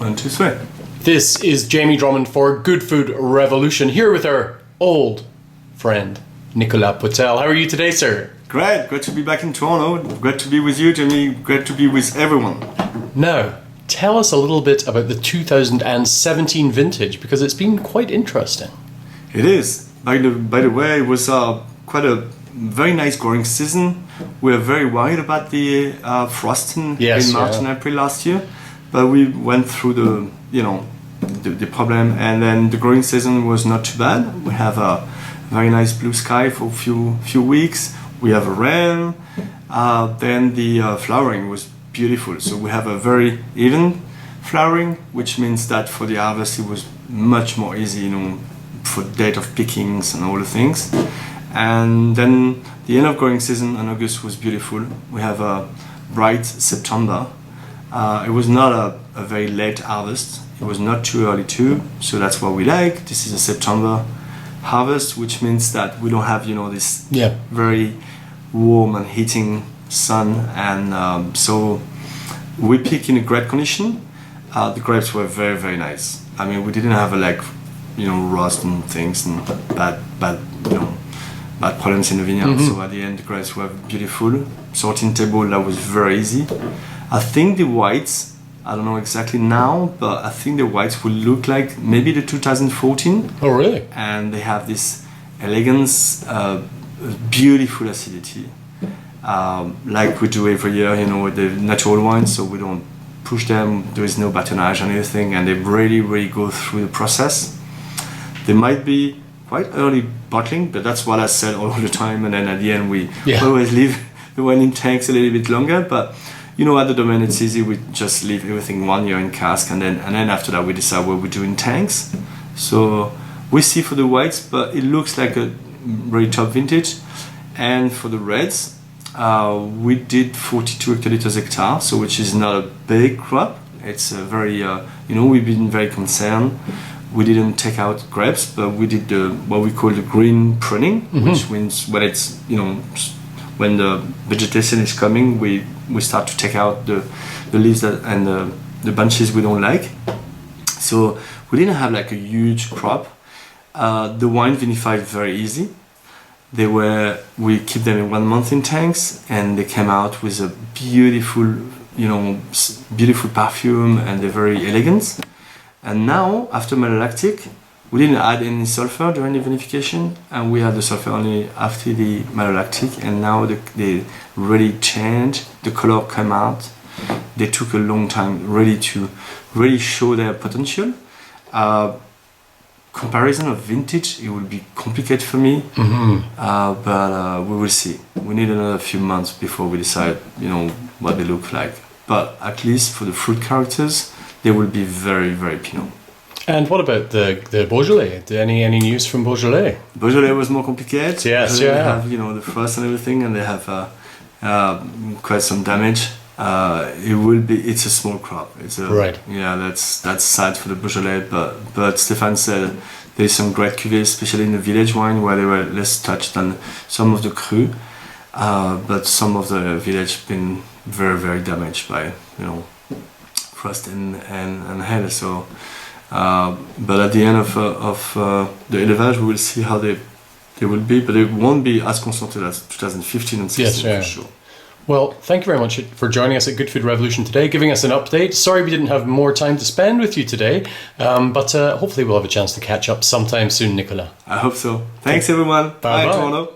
1, 2, 3. This is Jamie Drummond for Good Food Revolution, here with our old friend, Nicolas Potel. How are you today, sir? Great to be back in Toronto. Great to be with you, Jamie. Great to be with everyone. Now, tell us a little bit about the 2017 vintage, because it's been quite interesting. It is. By the way, it was quite a very nice growing season. We were very worried about the frost in March and April last year, but we went through the problem, and then the growing season was not too bad. We have a very nice blue sky for a few weeks. We have a rain. Then the flowering was beautiful. So we have a very even flowering, which means that for the harvest it was much more easy, for date of pickings and all the things. And then the end of growing season in August was beautiful. We have a bright September. It was not a very late harvest. It was not too early too. So that's what we like. This is a September harvest, which means that we don't have this very warm and heating sun, and so we pick in a great condition. The grapes were very, very nice. I mean, we didn't have rust and things and bad problems in the vineyard. So at the end, the grapes were beautiful. Sorting table, that was very easy. I think the whites, I don't know exactly now, but I think the whites will look like maybe the 2014. Oh, really? And they have this elegance, beautiful acidity, like we do every year, with the natural wines. So we don't push them. There is no batonnage or anything, and they really, really go through the process. They might be quite early bottling, but that's what I said all the time. And then at the end, we always leave the wine in tanks a little bit longer. But at the domain, it's easy. We just leave everything 1 year in cask, and then after that, we decide what we do in tanks. So we see for the whites, but it looks like a very top vintage. And for the reds, we did 42 hectoliters hectare, so which is not a big crop. It's a very, we've been very concerned. We didn't take out grapes, but we did what we call the green pruning, which means when it's, when the vegetation is coming, we start to take out the leaves and the bunches we don't like. So we didn't have like a huge crop. The wine vinified very easy. We keep them in 1 month in tanks, and they came out with a beautiful, beautiful perfume, and they're very elegant. And now, after malolactic, we didn't add any sulfur during the vinification, and we had the sulfur only after the malolactic, and now they really changed, the color came out. They took a long time really to really show their potential. Comparison of vintage, it will be complicated for me, but we will see. We need another few months before we decide, what they look like. But at least for the fruit characters, they will be very, very Pinot. And what about the Beaujolais? Any news from Beaujolais? Beaujolais was more complicated. Yes, They have the frost and everything, and they have quite some damage. It's a small crop. Right. Yeah, that's sad for the Beaujolais, but Stéphane said there's some great cuvées, especially in the village wine, where they were less touched than some of the cru, but some of the village been very, very damaged by frost and hail. So, but at the end of the élevage, we will see how they will be, but it won't be as concentrated as 2015 and 16 for sure. Well, thank you very much for joining us at Good Food Revolution today, giving us an update. Sorry we didn't have more time to spend with you today, but hopefully we'll have a chance to catch up sometime soon, Nicolas. I hope so. Thanks everyone. Bye, Toronto.